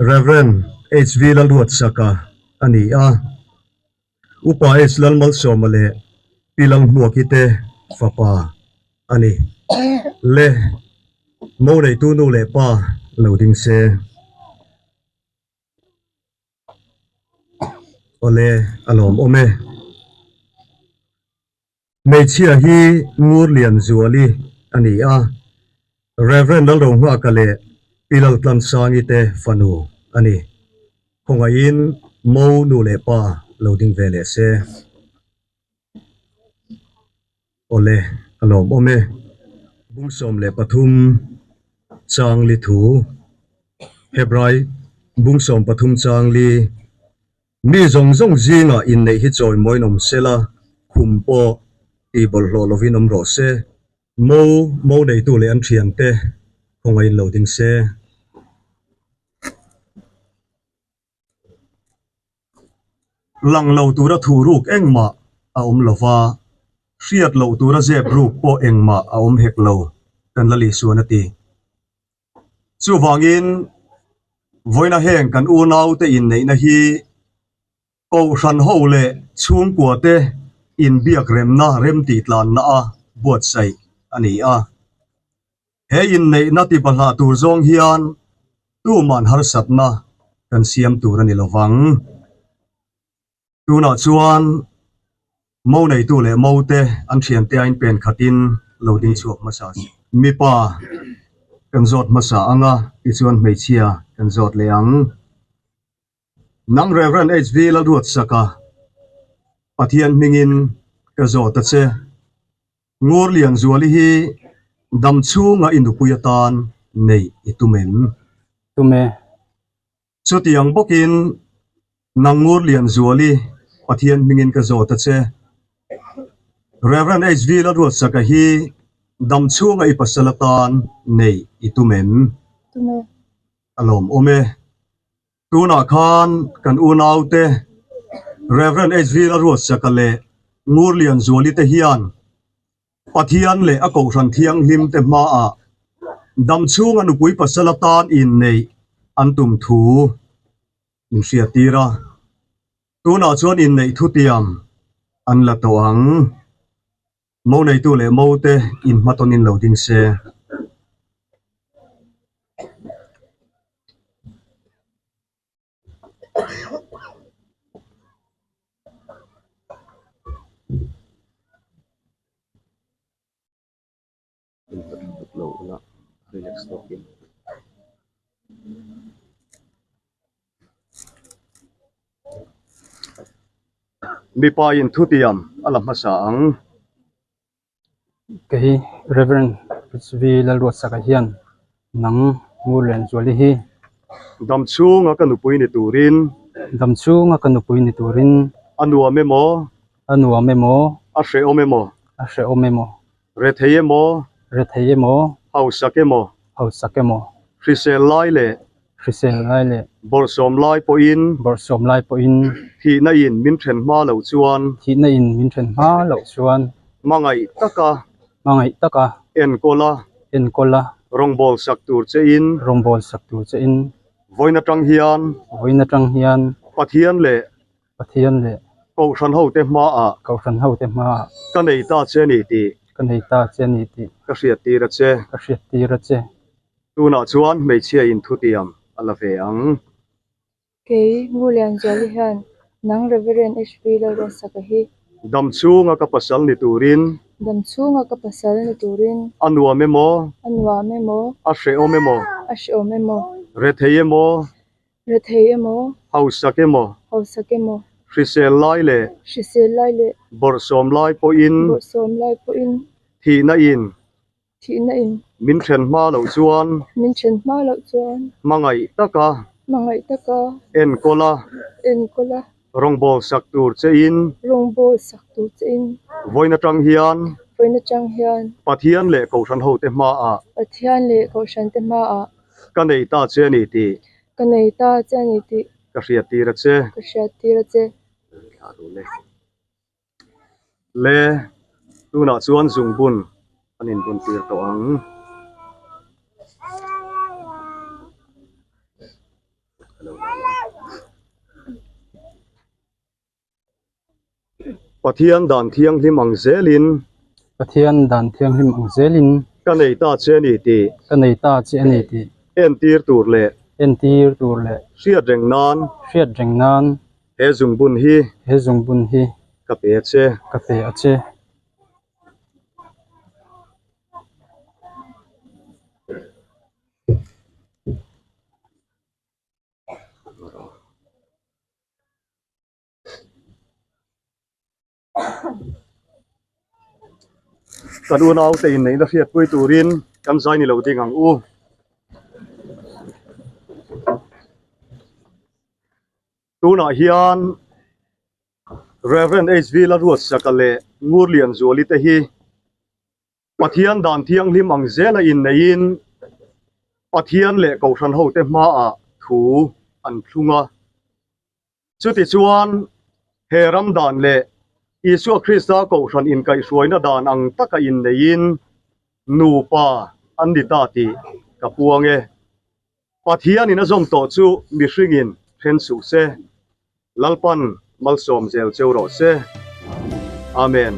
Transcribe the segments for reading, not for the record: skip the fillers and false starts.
Reverend H.V. Lalruatsaka inneih upa H. Lalmal somale pilang muakite fapa ani le mo nei tu nu le pa loading se ole alom ome mei chia hi Ngurlianzuali inneih Reverend Lalruatsaka le pilal tlan sangite fanu ani khongain mo nu le pa loading vele se ole alom ome bungsom le pathum changli thu hebrai bungsom pathum changli mi zong zong zinga inneih hi choi moinom sela khumpo ti bol lo lovinom ro se mo nei tu le an thiang te khongain loading se lang lo tura thu ruk engma a lova riat lo tura zep ruk po engma a hek lo kan lali suanati chu wangin voina heng kan u nau te in nei na hi ko ran ho le chung kwa te in biak rem na rem ti tlan na a buat sai ani a he in nei na ti bala tur zong hian tu man har sat na kan siam tur ani lovang tu na chuan mo nei tu le mo te an thian te ain pen khatin loading chuak masa mi pa kan zot masa anga ti chuan mei chia kan zot leang nang Reverend H.V. Lalruatsaka pathian mingin ka zot ta che Ngurlianzuali hi dam chunga inupuyatan nei itumen tume chutiang bokin nang Ngurlianzuali pathian mingin ka zot ta che Reverend H.V. Lalruatsaka hi dam chunga ipasalatan nei itumen alom ome tuna khan kan unaute Reverend H.V. Lalruatsaka le Ngurlianzuali te hian pathian le ako ran thiang him te ma a dam chunga nupui pasalatan in nei antum thu sia tira tuna chuan in nei thu tiam an la toang mo nei tu le mo te in matonin loading se mi pa in thu tiam alam masang cái Reverend H.V. Lalruatsaka hian nang Ngurlianzuali hi dam chunga kan upui ni turin dam chunga kan upui ni turin anua memo a hre o memo re theye mo hausake mo hrisel lai le borsom lai po in hi na in min then ma lo chuan mangai taka en kola rongbol sak tur che in voina tang hian voina tang hian pathian le ko san ho te ma a kau san ho te ma ka nei ta che ni ti kan hei ta chen ni ti ka hriat ti ra che ka hriat ti ra che tuna chuan hmeichhia in thu tiam ala ve ang ke Ngurlianzuali hian nang Reverend HB Lalruatsaka hi dam chunga ka pasal ni turin dam chunga ka pasal ni turin anua memo anwa memo a hreo memo asho memo re thei mo rethei emo hausak emo hausak emo hrisel lai le hrisel lai le bor som lai po in bo som lai po in thi na in thina in min then ma lo chuan min chen hma lo chuan mangai taka mangai taka en kola en kola rong bol sak tur che in rongbo sak tu chein voina tang hian voina chang hian pathian le ko san ho te ma a pathian le kaushan te ma a ka nei ta che ni ti kanei ta chani ti ka hriat ti ra che ka hriat ti ra che le tuna chuan zungbun anin bun tir to ang pathian dan thiang hlim ang zelin pathian dan thiang him ang zelin ka nei ta che ni ti kan hei ta che ni ti en tir tur le en tir tur le hriat reng nan hriat reng nan he zungbun hi he zung bun hi ka pe che ka pe a che kan u nau te in nei na hriat pui turin kan zai ni lo ding ang u tuna hian Reverend HV Lalruatsaka le Ngurlianzuali te hi pathian dan thiang hlim ang zela in nein pathian le ko san ho te ma a thu an thlunga chuti chuan he ramdan le Isu Krista ko san in kai suaina dan ang taka in nein nu pa andita ti kapuange pathian in azom to chu mi hringin phen su se lalpan malsom zel cheu se amen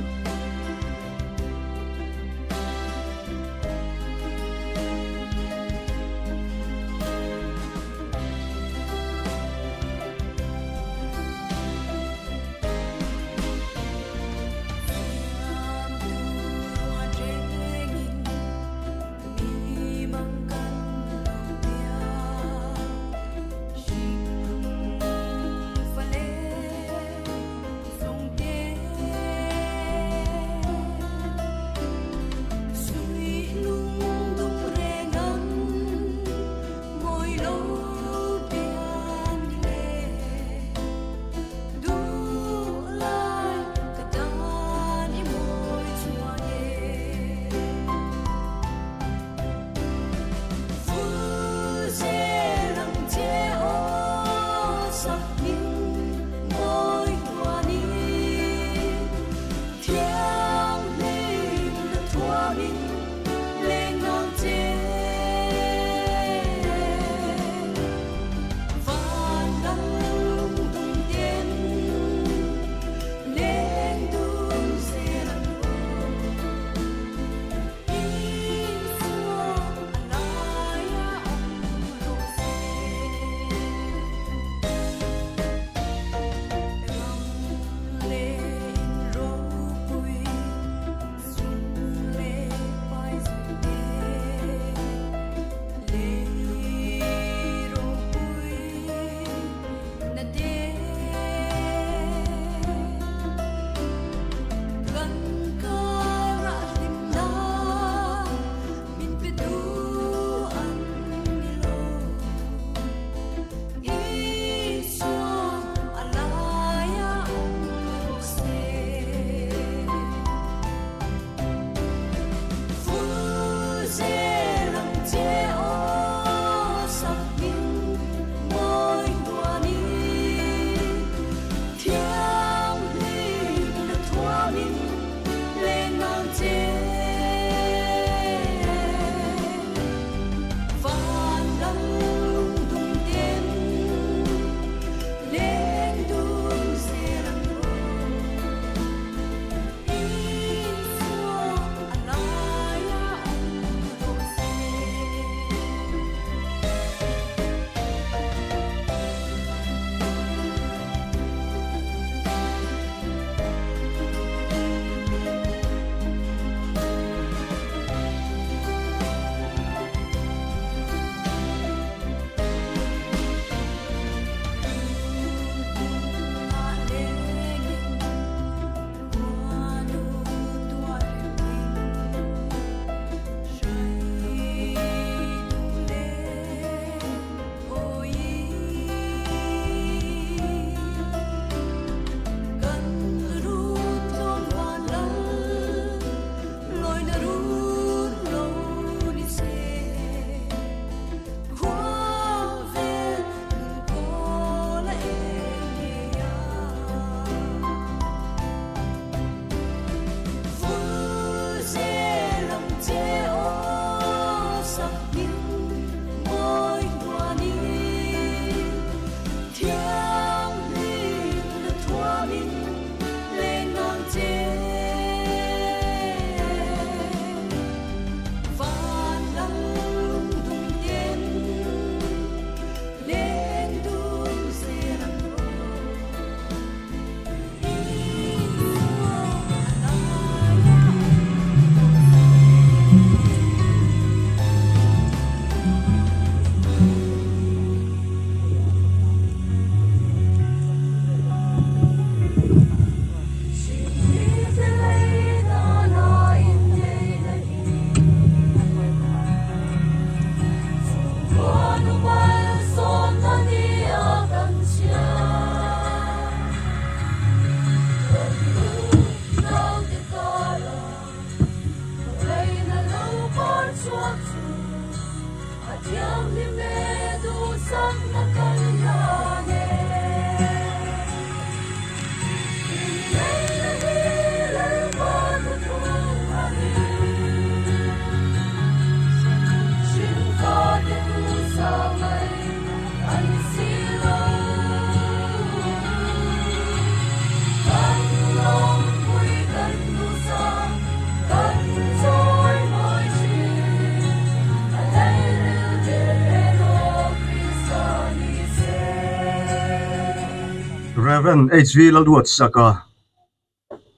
Reverend H.V. Lalruatsaka,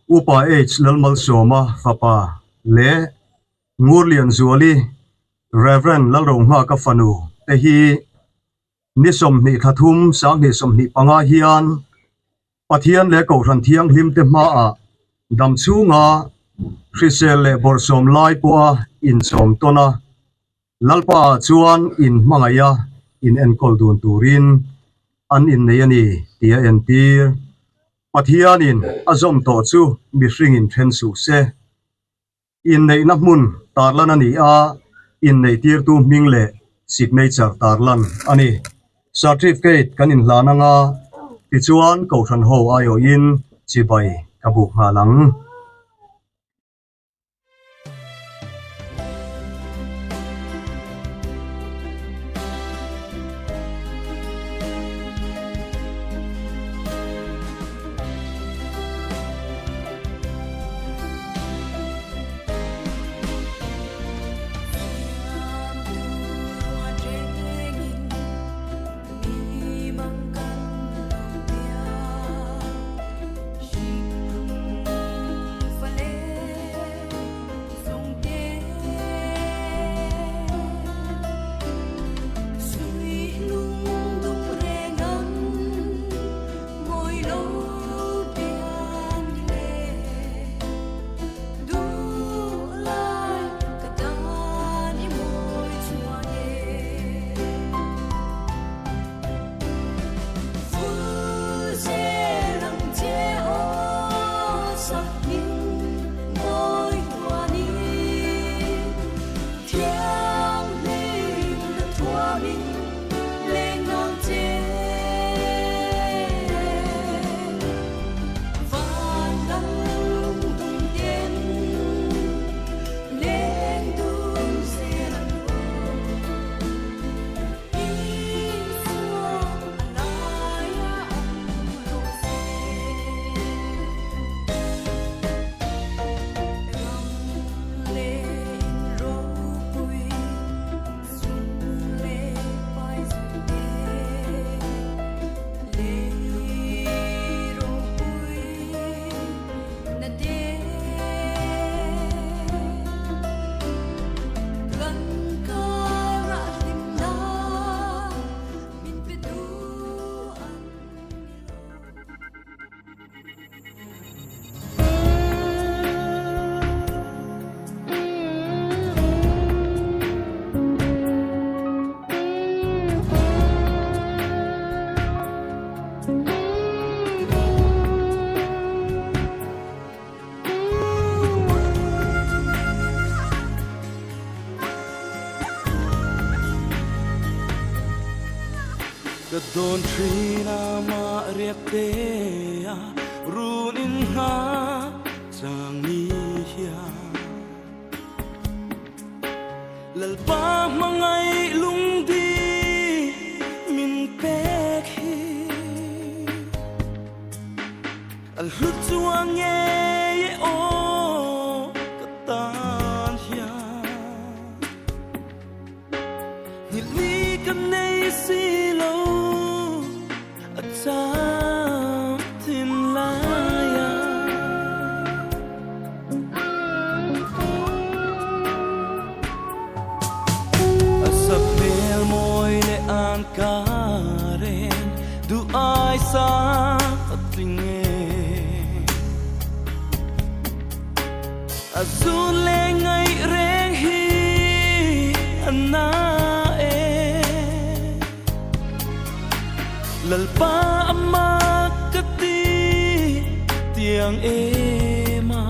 Upa H. Lalmal Soma, Fapa, Le, Ngurlianzuali, Reverend Lalrongha Fanu, Tehi, Nisom ni Khathum, Sang Nisom ni Pangahian, Pathian Le Kauran Thiang Lim Temaa, Damchunga, Chrisel Le Borsom Lai Pua, In Som Tona, Lalpa Chuan in Mangaya, in Enkoldun Turin, an inneih tia entir pathianin azom to chu mihring in then su se inneih na hmun tarlan ani a inneih tir tu mingle signature tarlan ani certificate kan in hlananga tichuan ko than ho ayo in chibai kabu ngalang Don trina ma riak run in ha chang ni hia lalpa mangai lung di min pek hi al hlut chuang nge o katan hia ni li kan nei si lo a cham tin la ya a sap mel moi le an ka ren du ai sa patling azul le ngai reng hi anna e lalpa amma kati tiang e ma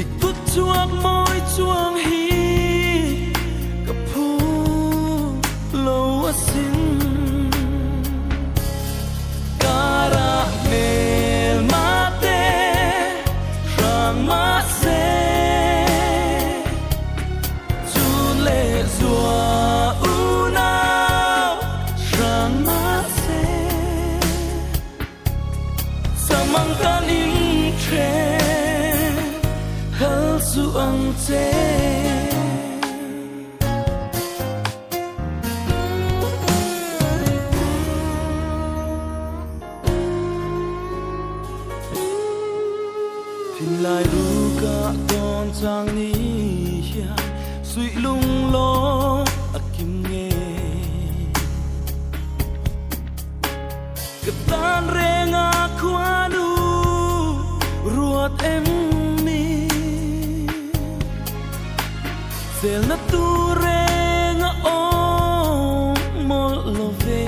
ikut chuak moi chuang hi kapu lo asin kara mel mate ma se chu le zua una rang ma se samang kan in tre hal su ang che lại ru cả con trang ni hia suy lung lo akim nghe ketan renga kwanu ruat em ni sel na tu renga o mol lo ve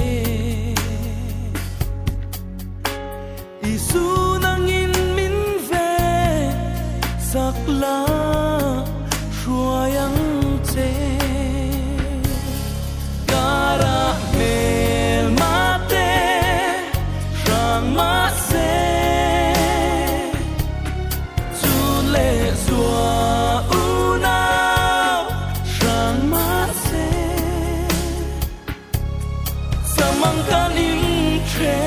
isu nangin sakla shuayang che kara mel mate rang ma se chu le zua una rang ma se samang kan in tre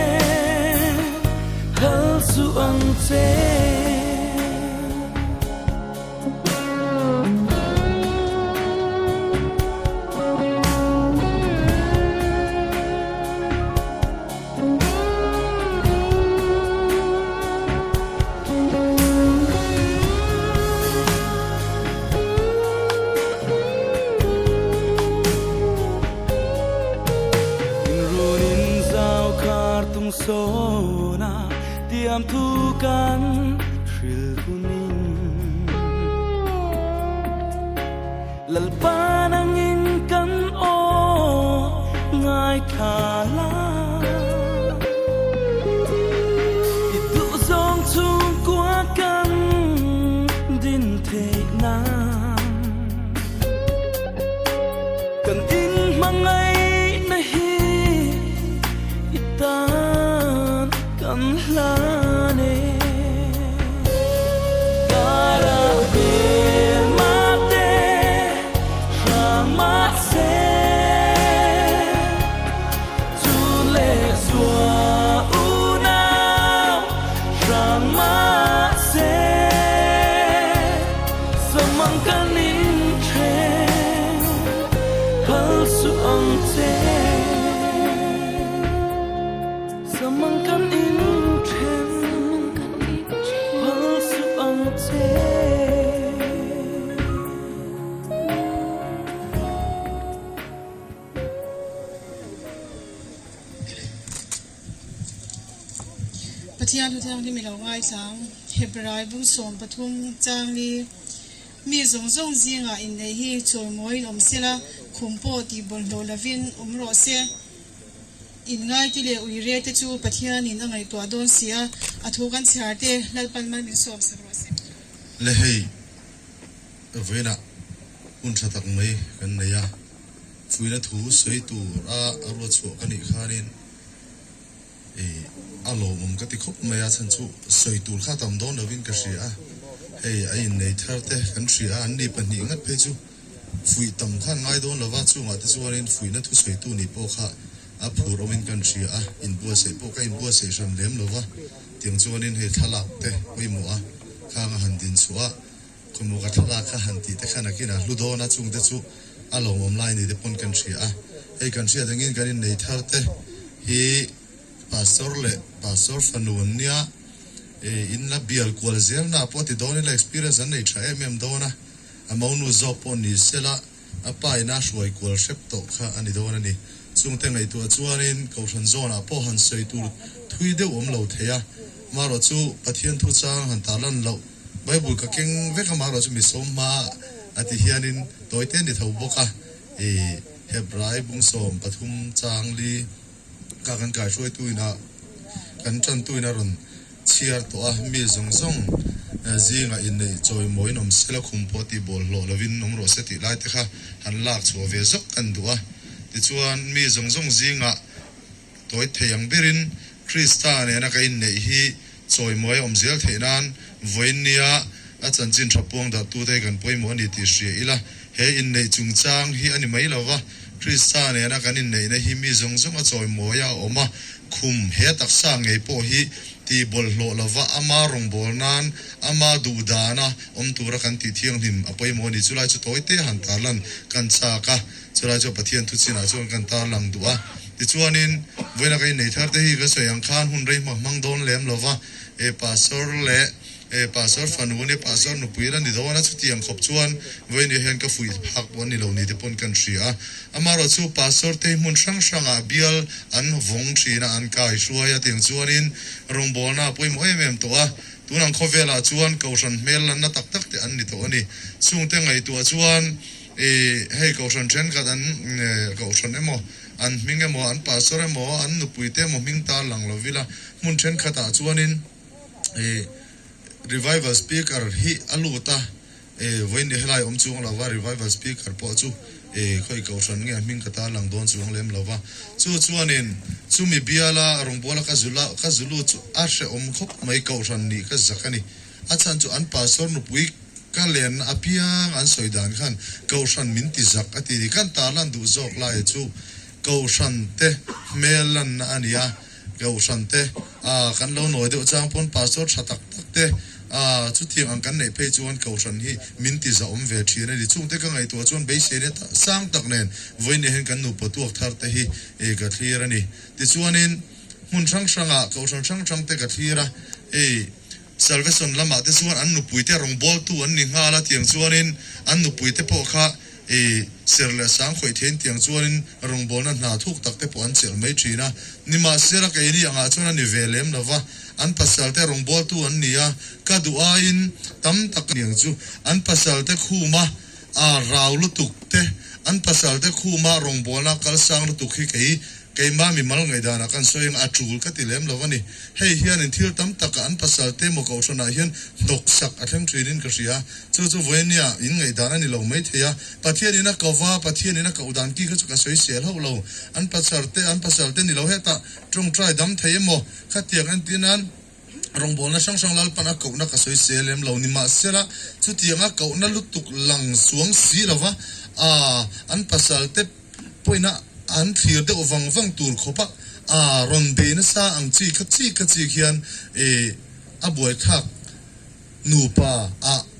hal su ang che sona tiam thu kan thil kunin lalpa nang in kan o ngai khala itu zong chung kwa kan din the nam kan in mangai na hi ita kan lane kara mel mate rang ma se chu le zua una rang ma se samang kan in tre hal su ang te samang kan in Pathian thang ni milo ngai sang Hebrai bung som pathum chang li mi zong zong zinga in nei hi choi moi om sela khumpo ti bol lo lavin umro se in ngai ti le uire te chu pathian in angai to don sia athu kan charte lalpan man min som sa ro se le hei vena un thatak mai kan neya fuina thu soi tu a ro chu kan i khanin e alo mum ka ti khop maya chan chu soi tur kha tam don lovin ka sia hei ai nei tharte kan sia an ni pani ngat phe chu fui tam khan ngai don lova chu ma te chuanin fuina thu soi tu ni po kha a phur omin kan ria a in bua se po ka in bua se ram lem lova tiang chuanin he thalak te poimo a khanga han din chuwa kumu ka thalak kha han ti te khana kina ludona chung te chu alo mom lai ni te pon kan ria a ei kan ria dangin kan in nei thar te hi pastor fanun nia in la bial kwal zel na poti doni la experience an nei tha em dona amonu zo pon ni sela apa ina shwai kwal shep to kha ani dona ni chung te ngai tu chuanin ko than zona po han sei tu thui de om lo theya maro chu pathian thu chang han talan lo bible ka keng ve ka maro chu mi som ma ati hianin toite ni thau boka hebrai bung som pathum chang li ka kan kai shoi tu ina kan chan tu ina ron chiar to a mi zong zong zinga in nei choi moi nom sela khum poti bol lo lovin nom ro seti lai te kha han lak chu ve zok kan duwa ti chuan mi zong zong zinga toy theyang berin kristan ena ka in nei hi choi moi om zel theinan voinia a chan chin thapong da tu te kan poi mo ni ti hria ila he in nei chung chang hi ani mai lawa kristan ena kan in nei na hi mi zong zong a choi moi a oma khum he tak sa ngei po hi ti bol lo lova ama rong bol nan ama du dana om tura kan ti thiang him apoi mo ni chulai chu toite han talan kan cha ka chulai chu pathian thu china chu kan tar lang duwa ti chuanin voina kai nei thar te hi ga soyang khan hun rei mang don lem lova pastor fanuni pastor nu puira ni dona chu tiang khop chuan voini hen ka fui phak bon ni lo ni te pon kan ria amaro chu pastor te mun sang a bial an vong thina an kai suaya tiang chuanin rong bolna poi mo em to a tunang khovela chuan kausan mel na tak tak te an ni to ani chung te ngai tu chuan hei kausan chen ka an kausan emo an minge mo an pastor emo an nu puite mo ming ta lang lo vila mun chen khata chuanin revival speaker hi aluta voin de helai om chung lawa revival speaker po chu khoi kausan nge ming kata lang don chung lem lawa chuanin chu mi biala rongbola ka zulu chu ashe om khop mai kausan ni ka zakani achan chu an pastor nu pui ka len apia an soidan khan kausan min ti zak ati kan talan du zok lai chu kausan te melan ania kausan te kan lo noi de chang pon pastor thatak tak te chu tiang ang kan nei pe chuan kausan hi min ti za om ve thina ni chung te ka ngai to chuan be se ne sang tak nen voin hen kan nu patuak thar te hi ga thlir ani ti chuanin mun sang kausan sang te ka thira salvation lama te chuan an nu puite rong bol tu an ni ngala tiang chuanin an nu puite po kha serle sang khoi then tiang chuanin rong bol na hna thuk tak te po an chel mai thina ni ma sera ka ri anga chuan ni velem lova an pasal te rong bol tu an nia ka du'a in tam tak niang chu an pasal te khuma raw lu tuk te an pasal te khuma rong bol na kal sang lu tuk hi kei ma mi mal ngai dana kan soing atul ka tilem lovani hei hian in thil tam tak an pasal te mo ko sona hian dok sak athem thrin ka ria chu voinia in ngai dana ni lo mai theya pathian ina kova pathian ina ka udan ki ka soi sel ho lo an pasal te ni lo heta trong try dam thei mo khatiang an tinan rong bol na sang lal pana ko na ka soi selem lo ni ma sela chu tianga ko na lutuk lang suang si lova an pasal te poina an thlir de wang tur khopa ron de na sa ang chi khian a boi thak nu pa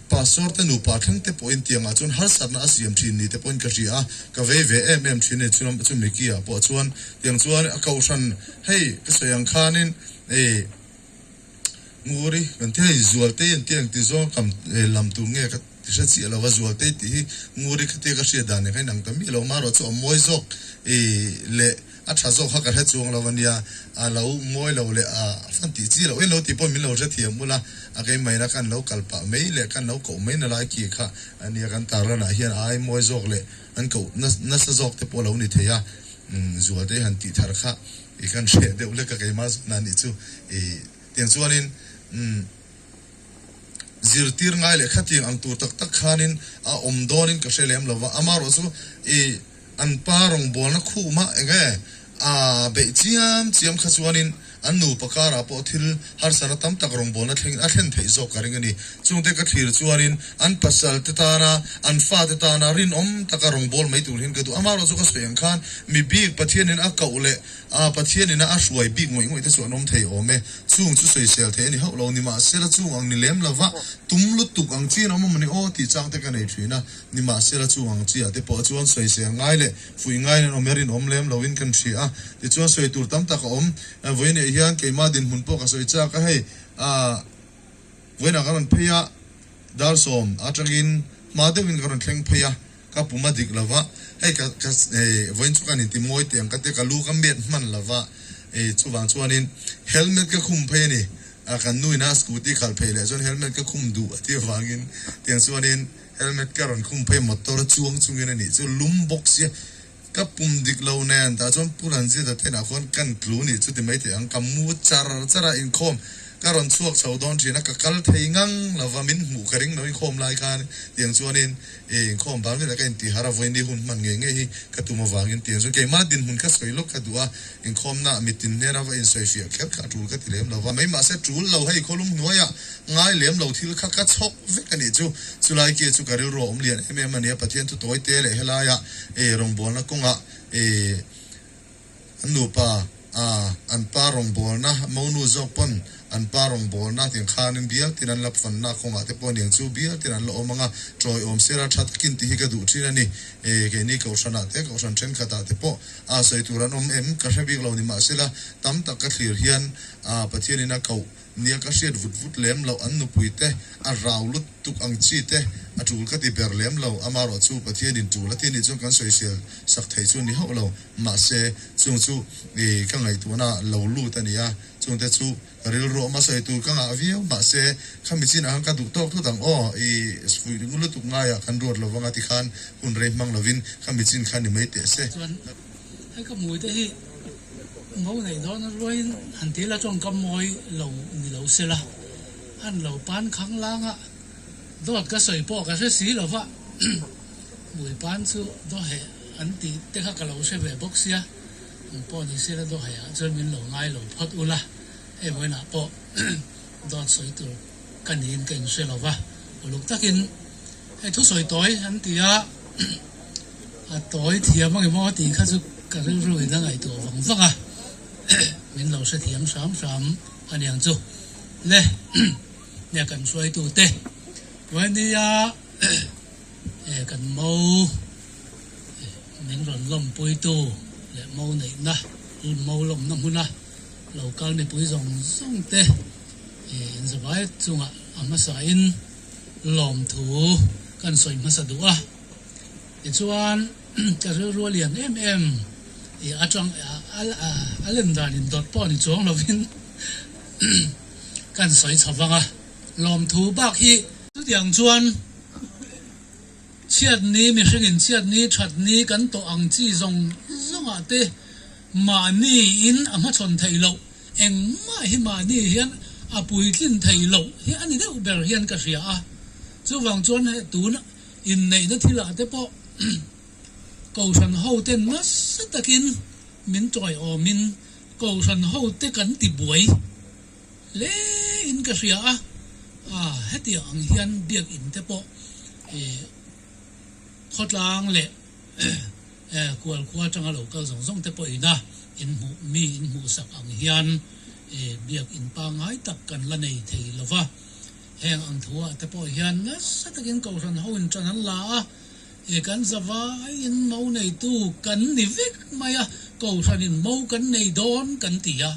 pastor te nu pa thang te point tianga chun har sarna asiam thin ni te point ka ria ka ve em thin ne chunam chu mekia po chuan tiang chuan a kausan hei ka sayang khanin nguri kan te zual te tiang ti zo kam lam tu nge ka tisha chi ala zual te ti nguri ka te ka sia dan ne nang tam mi lo ma ro chu moi zok le a tha zo ha ka he chuang lawania a lo moi lo le fan ti chi lo lo ti po mi lo je thi mula a kai mai na kan lo kalpa mai le kan lo ko mai na la ki kha ani kan tar na hian ai moi zok le an ko na sa zok te po lo ni theya zual te han ti thar kha i kan she de ule ka kai ma na ni chu tiang chuanin zirtir ngai le khating ang tur tak tak khanin a omdonin ka shelem lova amaro chu an parong bol na khuma enge be chiam khachuanin an nu pakara po thil har sana tam tak rong bol na thlen thei zo karing ani chungte ka thlir chuanin an pasal te ta na an fa te ta na rin taka rong bol mai tur hin ka tu amaro chu ka soyang khan mi big pathianin a kaule a pathianin a hruai big ngoi te chu anom thei ome chung chu soi sel the ni ho lo ni ma sela chung ang ni lem lawa tum lu tuk ang chi no mani o ti chang te ka nei thina ni ma sela chung ang chi a te po chuan soi sel ngai le fui ngai no merin om lem lovin kan thri a ti chuan soi tur tam tak om voin e hian ke ma din hun po ka soi cha ka hei voin a kan pheya dar som atangin ma de win kan thleng pheya ka puma dik lawa hei ka voin chu kan ti moi te ang ka te ka lu ka met man lawa chuwang chuanin helmet ka khum phe ni a kan nui na scooty khal phe le chon helmet ka khum du ati wangin tiang chuanin helmet ka ron khum phe motor chuang chungin ani chu lum box ya ka pum dik lo nen ta chon puran ji da thena khon kan klu ni chu ti mai te ang kam mu chara in khom karon chuak chho don thina ka kal thei ngang lawamin mu karing noi khom lai khan tiang chuanin khom bang ni la ka ti hara voin ni hun man nge nge hi ka tu ma wangin tiang chu ke ma din hun ka soi lok ka duwa in khom na mitin ne ra wa in soi fia khet ka tul ka ti lem lawa mai ma se tul lo hei kholum nuaya ngai lem lo thil kha ka chok ve ka ni chu chulai ke chu karil ro om lian em ania pathian tu toi te le helaya rong bol na kunga anu pa an pa rong bol na monu zopon an parong bol na ting khanin bial tinan lap fan na khonga te pon yang chu bial tinan lo omanga troi om sera that kin ti hi ka du thina ni ke ni ko sana te ko san chen khata te po a sai turan om em ka hrebi lo ni ma sela tam tak ka thlir hian pathian ina kau nia ka hriat vut lem lo an nu puite a raw lut tuk ang chi te a tul ka ti ber lem lo amaro chu pathian in tu la ti ni chu kan soi sel sak thei chu ni ho lo ma se chung chu ka ngai tu na lo lu ta ni a chung te chu ril ro ma sai tu ka nga view ma se khami chin ang ka du tok tu dang o sfui ngulu tuk nga ya kan rot lo wanga ti khan hun re mang lovin khami chin khan ni mai te se hay ka mui te hi ngau nei don roi han ti la chong kam moi lo ni lo se la an lo pan khang lang a dot ka soi po ka se si lo wa mui pan chu do he an ti te kha ka lo se ve box ya po ni se la do he a chon min lo ngai lo phot ula moi na po dot soi tu kan hin ken se lo wa luk takin ai thu soi toi an ti a toi thiam mang mo ti kha chu ka ru ru na ngai to wang wang a min lo se thiam sam an yang chu le ne kan soi tu te wa ni ya kan mo min ron lom pui tu le mo nei na mo lom na huna local ni pui zong song te in zawai chunga amasa in lom thu kan soi masa duwa chuan ka ru lian atang alendan in dot po ni chong lovin kan soi chawanga lom thu bak hi tu tiang chuan chiat ni mi hringin chiat ni that ni kan to ang chi zong zonga te ma ni in ama chon thei lo eng ma hi ma ni hian apui tlin thei lo hi ani de uber hian ka ria a chu wang chuan he tu na in nei na thila te po ko san ho ten na satakin min choi o min ko san ho te kan ti buai le in ka ria a heti ang hian biak in te po khotlang le kual kwa changa lo kal zong te po ina in mu sak ang hian biak in pa ngai tak kan la nei thei lova heng ang thua te po hian na satakin ko ran ho in chan la kan zawa in mo nei tu kan ni vek maya ko ran in mo kan nei don kan tia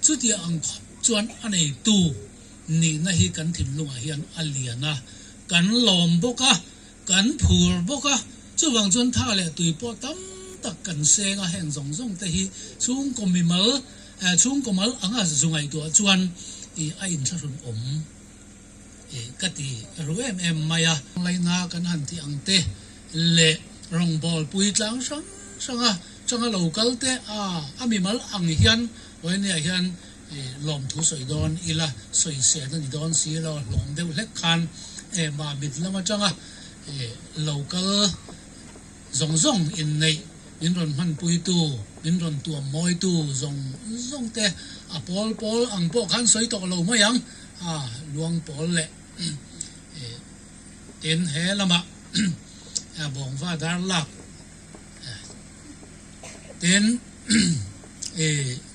chu tia ang chuan anei tu ni na hi kan thim lunga hian aliana kan lom boka kan phur boka chu wang chuan tha le tui po tam tak kan senga heng zong te hi chung komimal chung komal anga zungai to chuan a in tharun om kati ruem maya laina kan han ti angte le rong bol pui tlang sanga changa local te amimal ang hian oine hian lom thu soi don ila soi se ni don si lo lom de lek khan ma bit lama changa local zong in nei min ron man pui tu min ron tua moi tu zong te a pol ang po khan soi to lo ma yang luang pol le ten he lama bong va dar lak ten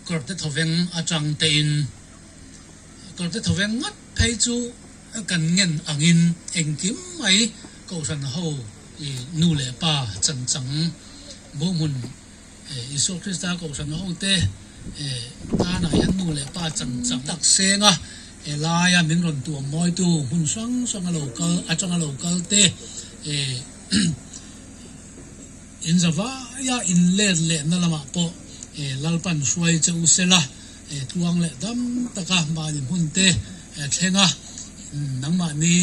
kor te thoveng achang tein kor te thoveng ngat phei chu kan ngen angin engkim mai ko san ho nu le pa chan chang Bunghmun Isu Krista ko san ho te ta na yan nu le pa chan chang tak senga elaya min ron tu moi tu hun sang a local achang a local te in zava ya in le na lama po lalpan suai che usela tuang le dam taka ma ni hun te thenga nang ma ni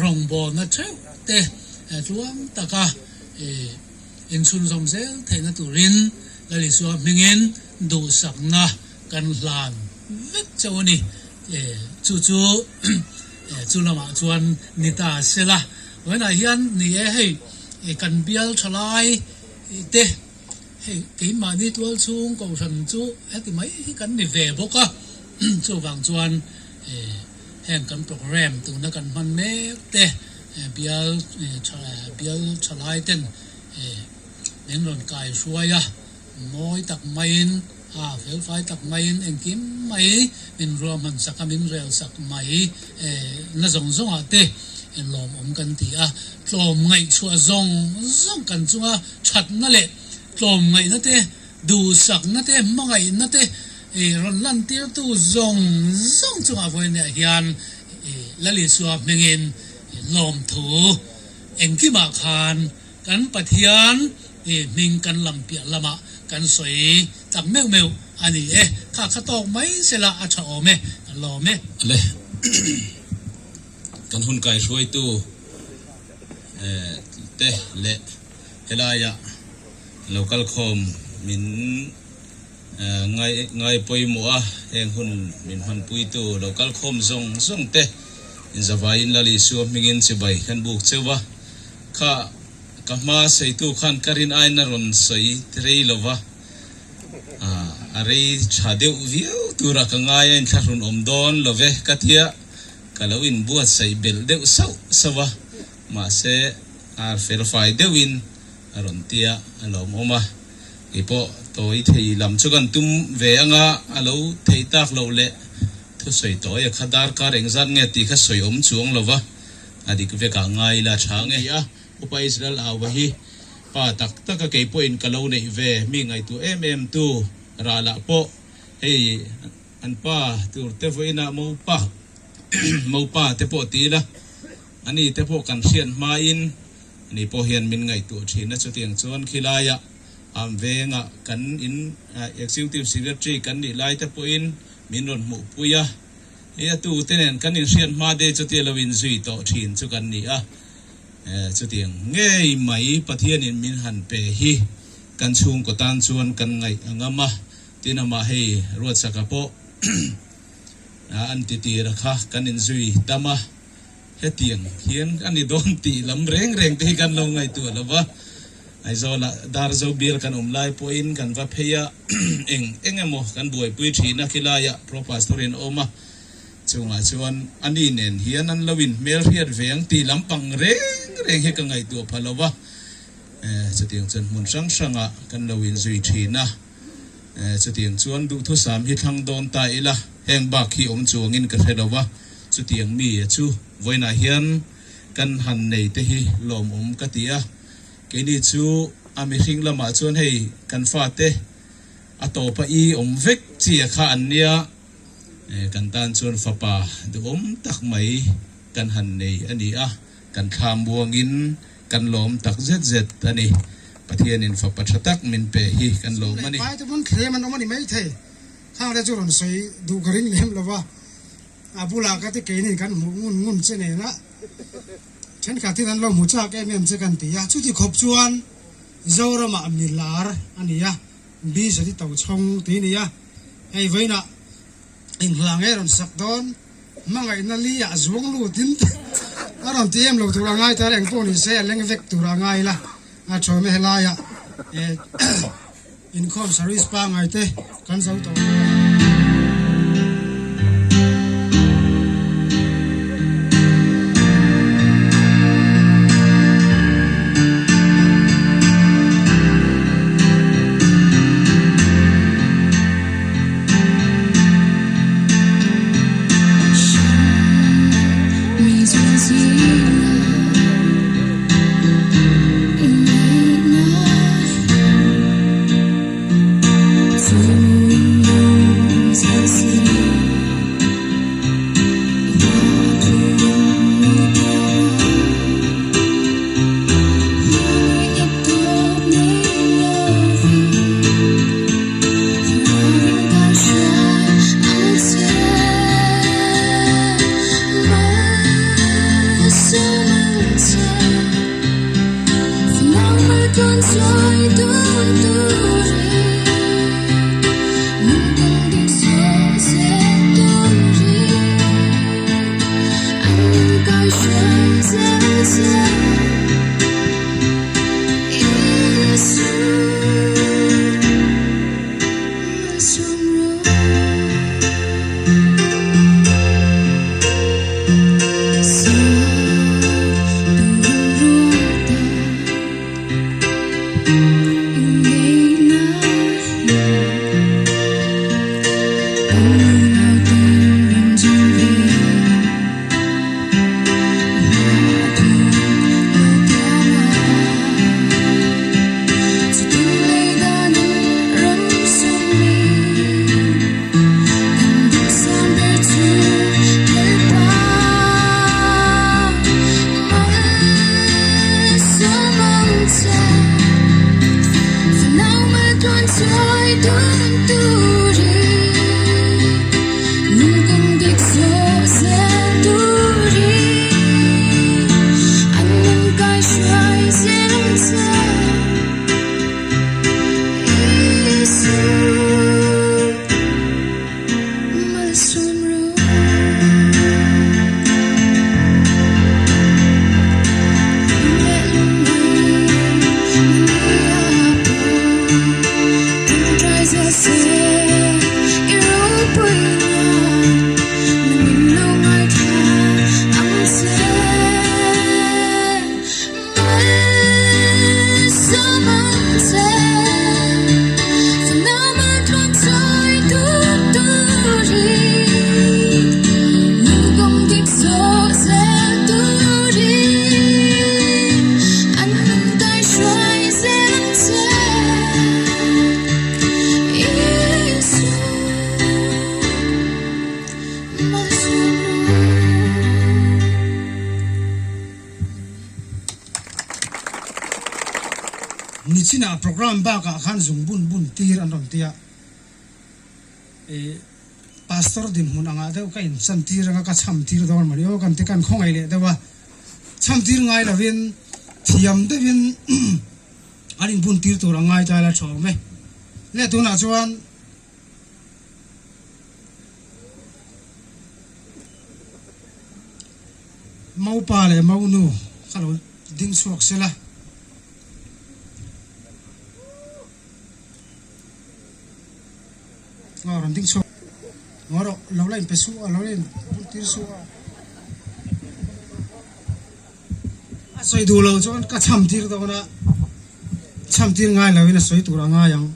rong bo na cheu te tuang taka in sun som zel theina turin lali so mingin du sakna kan lan vek chawni chu lama chuan nita sela wena hian ni hei kan bial thalai te hei ke ma ni tual chung ko san chu ati mai kan ni ve boka chu wang chuan heng kan program tu na kan man me te bial thalai ten nen ron kai suaya moi tak main fel fai tak main engkim mai min roman sakamin rel sak mai na zong ate en lom kan ti tlom ngai chua zong kan chunga that na le tlom ngai na te du sak na te mangai na te ron lan tir tu zong chunga voi ne hian lali suwa mengin lom thu engkima khan kan pathian ming kan lampia lama kan soi tak meu ani kha tok mai sela acha ome lo me le kan hun kai suai tu te le helaya local com min ngai poi mo heng hun min han pui tu local com zong te in zavain lali su mingin sibai kan buk chewa kha kama sei tu khan karin ai na ron sei trei lova are chadeu viu tura ka ngai in tharun omdon love katia kalawin buat sei bel deu sawa ma se ar fel fai deuin aron tia alom oma ipo toi thei lam chukan tum ve anga alo thei tak lo le thu sei toy khadar ka rengzan nge ti kha soi om chuang lova adik ve ka ngai la change ya upa Israel awahi pa tak ke point kalau nei ve mi ngai tu tu rala po hey an pa tur te voina mo pa te po ti la ani te po kan sian ma in ni po hian min ngai tu thina chu tiang chuan khilaya am venga kan in executive secretary kan ni lai te po in min ron mu puya tu tenen kan in sian ma de chu ti lawin zui to thin chu kan ni chu tiang ngei mai pathian in min han pe hi kan chung ko tan chuan kan ngai angama tinama hei Lalruatsaka po an ti rakha kan in zui tama he tiang hian kan ni don ti lam reng te kan lo ngai tu lawa ai zo la dar zo bir kan lai po in kan va pheya engemo kan buai pui thina khilaya pro pastorin oma chunga chuan ani nen hian an lawin mel hiat veng ti lampang reng he ka ngai tu phalowa chutiang chen mun sang kan lawin zui thina chutiang chuan du thu sam hi thang don ta ila heng ba khi om chuangin ka thelawa chutiang mi chu voina hian kan han nei te hi lom ka tia ke ni chu ami hring lama chuan hei kan fa te atopa i om vek chi kha an nia kan tan chuan fapa du tak mai kan han nei ani kan tham buangin kan lom tak zet ani pathian in fa pathatak min pe hi kan lom ani pai to bun khle man omani mai the khang le churon soi du garing lem lawa abula ka te ke ni kan ngun che ne na chen ka ti nan lo mu cha ke mem che kan ti ya chu ti khop chuan zora ma milar ani ya bi sa ti tau chong ti ni ya ai veina in hlang e ron sak don mangai na li ya zuang lu tin aron tiam lo tu rangai ta reng po ni se leng vek tu rangai la a chome hela ya income service pa ngai te kan sau to nichina program ba ka khan zung bun tir an rom tia pastor dim mun anga de ka in sam tir nga ka cham tir dor mari o kan te kan khong ai le de wa cham tir ngai la win thiam de win aling bun tir to rangai ta la thaw me le tu na chuan mau pa le mau nu khalo ding suak sela ngor ding suak ngoro lo lain pesu lo lain tir su a soi du lo chuan ka cham tir do na cham tir ngai lo ina soi tu ra nga yang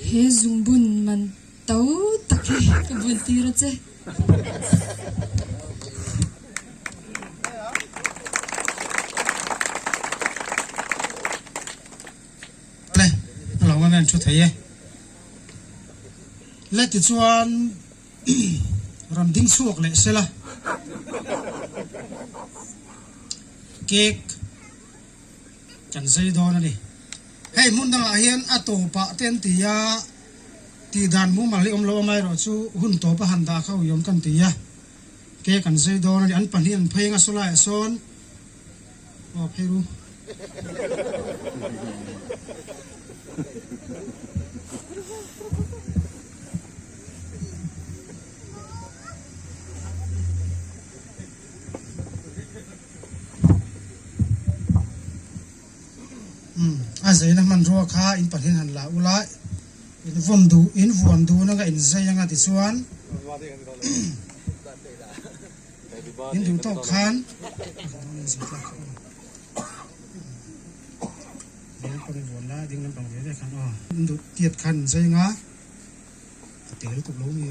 he zumbun man tau takhi ka bun tira che le lo ma men chu thai le ti chuan ram ding suak le sela cake kan sei do na ni hey mun dang hian a to pa ten ti ya ti dan mu ma li om lo mai ro chu hun to pa han da khau yom kan ti ya ke kan sei do na an pan hian phenga sola son o pheru azai na man ro kha in pathin han la ula in von du na ga in zai nga ti chuan in du to khan ini ko von la ding nam bang ve khan in du tiat khan zai nga te lu tu lo ni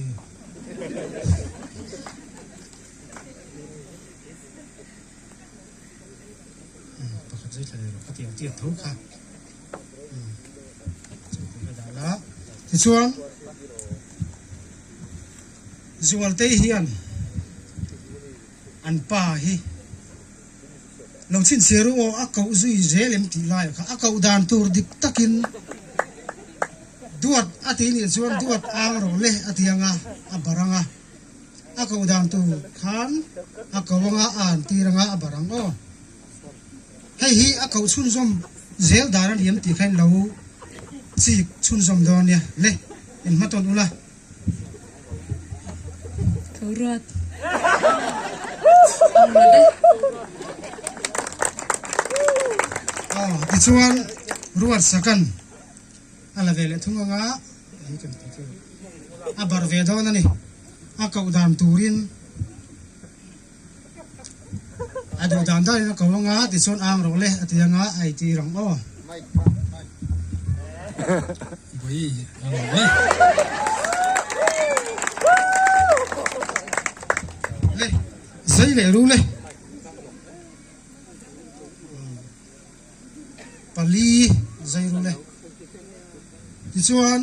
zai thale ro ka tiat tho kha la ti chuan zual te hian an pa hi lo chin seru o akau zui zelem ti lai kha akau dan tur dik takin duat ati ni chuan duat ang ro le atianga abaranga akau dan tu khan akawanga an tiranga abarang o hei hi akau chun som zel daran yem ti khain lo chi chun som don ya le in maton ula Thurut. Ti chuan ruat sakan ala vele thunga nga abar ve don ani akau dan turin adu dan da na kawanga ti chuan ang ro le atianga ai ti rang o boi le zai le ru le pali zai ru le ti chuan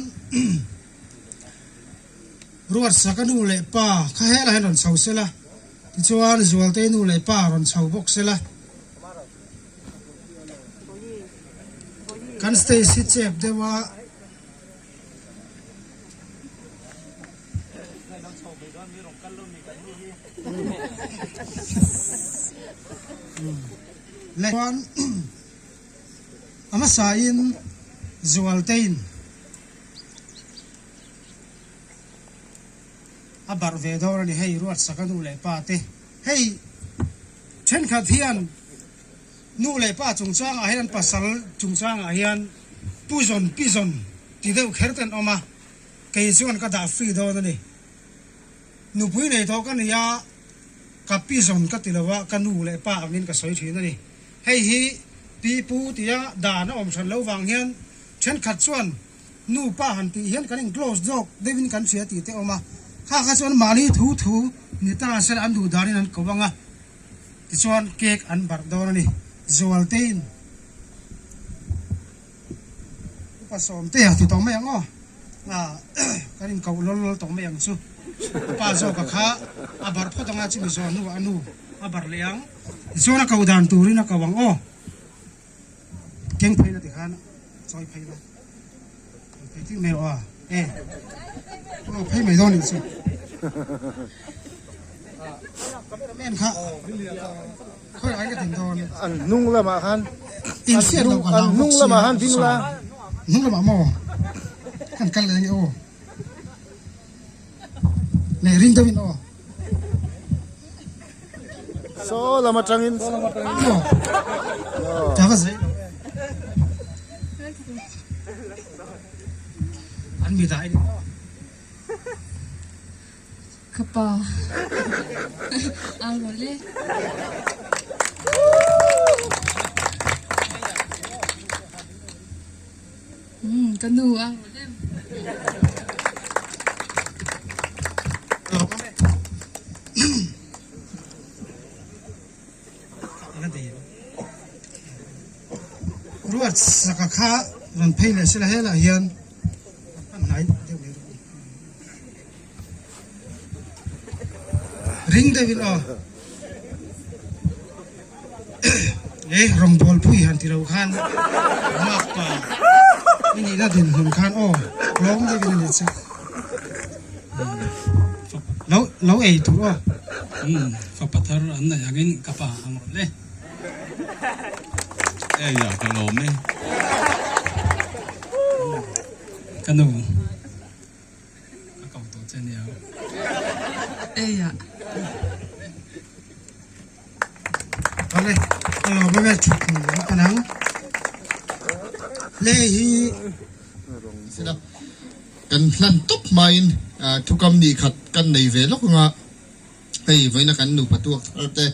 ruat sakanu le pa kha hela henon chau sela ti chuan zual te nu le pa ron chau bok sela kan stay sit chep dewa le chuan ama sain zual tein abar ve dor ni hei ruat sakanu le pa te hei chen kha thian nu le pa chung chang a hian pasal chung chang a hian puzon ti deu kherten oma ke chuan ka da free do ni nu pui nei to kan ya ka pizon ka tilawa ka nu le pa amin ka soi thina ni hei hi pi pu tia da na om than lo wang hian chen khat chuan nu pa han ti hian kan close dog devin kan sia ti te oma kha chuan mali thu ni ta sel an du darin an kowanga ti chuan cake an bar dor ni zual tein pa som te ti tong mai ngo na kanin kau lol tong mai ang chu pa zo ka kha abar photanga chi mi zo nu anu abar leang zona kau dan turin ka wang o keng phai na ti khan choi phai na phai ti me wa o phai mai don ni chu men kha khoi ai ka tin don an nung la ma han in sian lo ka nung la ma han tin la nung la ma mo kan le o le ring tawin o so la ma tangin ta ka sai an mi dai Kapa. Ang wale. Kanu ang wale. ruat sakakha ron pheile sila hela hian an nai ring devin o rong bol pui han ti ro khan mak pa ni na din hun khan o long devin ni cha lo ei tu o fa pathar an na yagin kapa ang le ya ka lo me kanu akau to chen ya Ya. vale alo me ve chuk kanang le hi sida kan hlan top main thukam ni khat kan nei ve lok nga hei voina kan nu patuak arte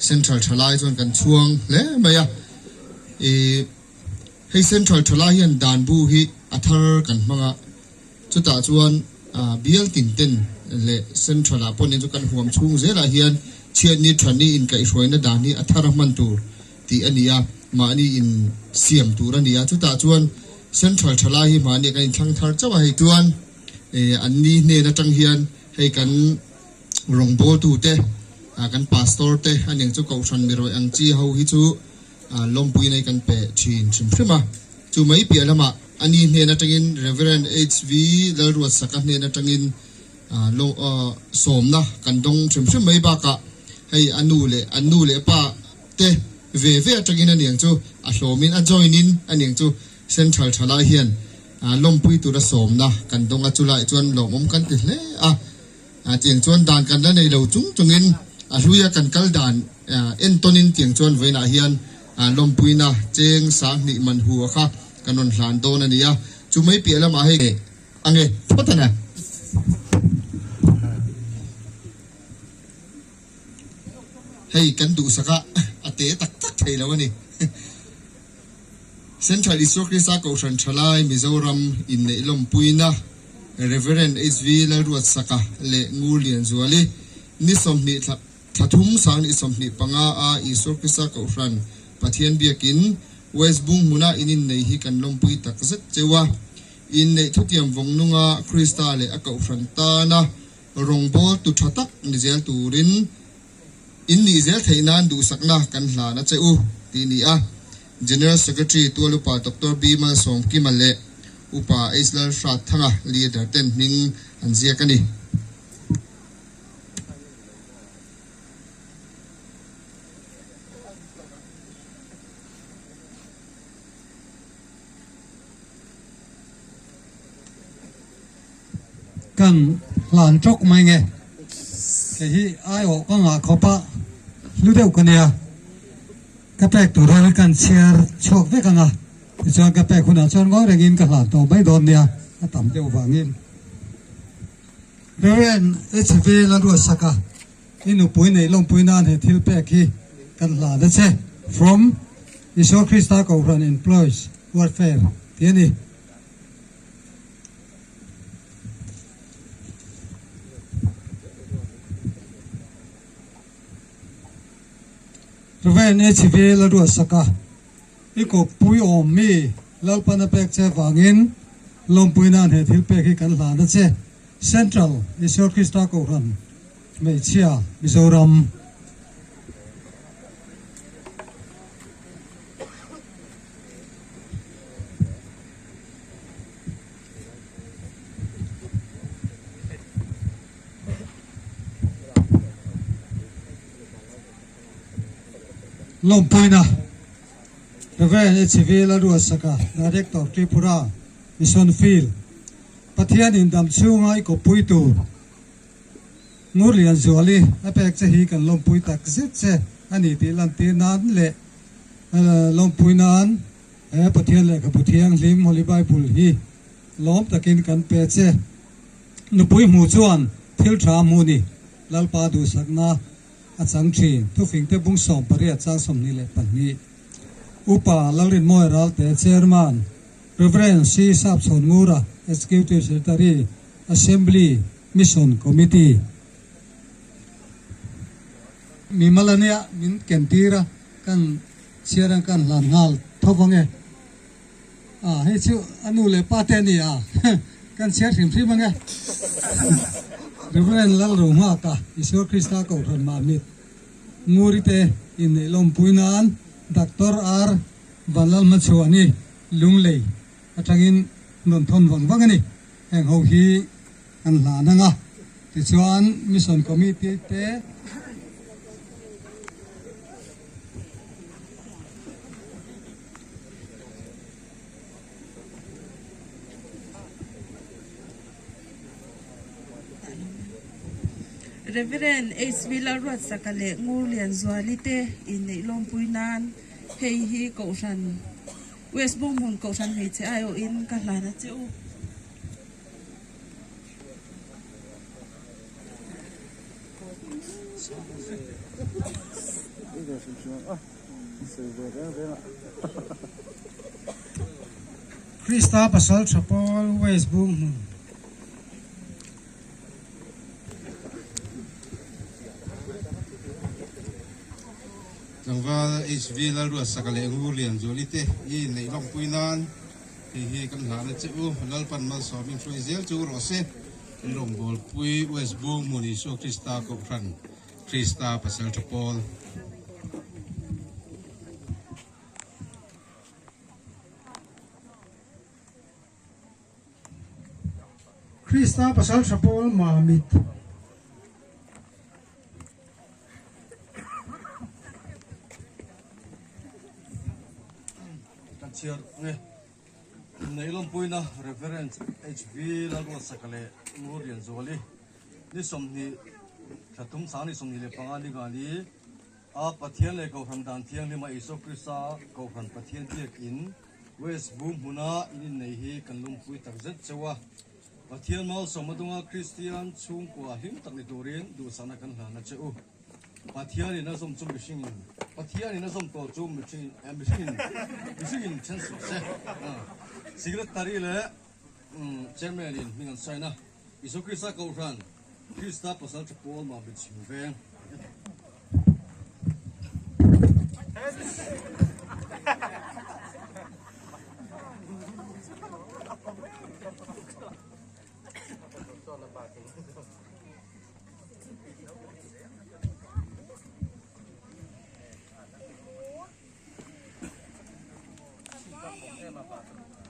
central thalai chon kan chuang le maya hei central thalai hian dan bu hi athar kan manga chuta chuan bial tin ten le central a pon chu kan huam chung zela hian chian ni thani in kai hroina dan ni athar man tur ti ania mani in siam tur ania chuta chuan central thalai hi mani kan thang thar chawa hei tuan anni ne na tang hian hei kan rongbo tu te kan pastor te aning chu ko than mi roi ang chi ho hi chu lompui nei kan pe chin chim prima chu mai pi lama ani ne na tangin reverend HV Lalruatsaka ne na tangin lo somna kan dong chim chim mai ba ka hei anu le pa te ve tangin aning chu a hlomin a join in aning chu central thala hian lompui tu ra somna kan dong a chulai chuan lomom kan ti hle tiang chuan dan kan la nei lo chungin a hluia kan kal dan entonin tiang chuan veina hian lompuina cheng sang ni man hu kha kanon hlan don ania chumai pialama he ange photana hei kan du saka ate tak thei lawani central isokisa ko san thalai mizoram in nei lompuina reverend HV Lalruatsaka le Ngurlianzuali ni somni thathum sang ni somni panga isokisa ko ran pathian biakin West Bunghmuna inin nei hi kan lompui tak zet chewa in nei thutiam vongnunga Krista le akau frantana rongbo tu thatak ni zel turin in ni zel theinan du sakna kan hla na cheu ti ni a General Secretary Tualupa Dr. Bima Somkimale upa Islar Frat thanga leader ten ning anzia kani kan lan chok mai nge ke hi ai o ka nga khopa lu deu kania ka pek tu ro kan share chok ve ka nga chuan ka pek khuna chuan go rengin ka hlan to bai don nia a tam deu wangin reverend HV Lalruatsaka inu pui nei long pui nan he thil pek hi kan hla da che from Iso Krista ko ran employees welfare tiani Reverend HV Lalruatsaka iko pui om mi lalpana pek che wangin lompui nan he thil pek hi kan hla da che central Iso Krista ko ran mei chia Mizoram Lompuina Reverend HV Lalruatsaka Director Tripura Mission Field Pathian in dam chunga iko puitu Ngurlianzuali apek che hi kan lompui tak zet che ani ti lan ti nan le lompuinan pathian le ka puthiang lim holi bible hi lom takin kan pe che nupui mu chuan thil tha mu ni lalpa du sakna achang thin tu fing te bung som pari achang som ni le pan ni upa lalrin moi ral te chairman reverend C sap son ngura executive secretary assembly mission committee mi malania min kentira kan siarang kan lan ngal thobange he chu anu le pateni kan siar thim thim bange Reverend Lalruatsaka Iso Krista ko ran mamit ngurite in lompuinan Dr. R Balal Machuani lunglei atangin non thon wang wangani heng ho hi an la nanga ti chuan mission committee te Reverend HV Lalruatsaka le Ngurlianzuali te in nei lompuinan hei hi ko ran West Bunghmun ko san mi che ayo in ka la na che u Krista pasal chapol West Bunghmun. Jangwa HV Lalruatsaka le Ngurlianzuali te inneih long puinan hi kan hla na chu lalpan mal sawming floizel chu rose long bol pui West Bunghmun iso Krista ko khan Krista pasal chapol Krista pasal chapol mamit. Cheer nge neilom puina reference HV Lalruatsaka le Ngurlianzuali ni somni thatum sani somni le pangani gani a pathian le ko khandan thiang ni ma iso krista ko khan pathian tiak in West Bunghmuna inneih hi kanlum pui tak zet chewa pathian mal somadunga Christian chung kwa him tak ni turin du sana kan hla na cheu pathian ina som chum mishing pathian ina som to chum mishing chen su se secretary le chairman in mingan saina iso krista ko ran krista pasal chapol ma bit chuveng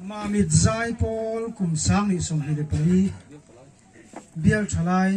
Mamit zai pol kum sang ni som hi le pali bial thalai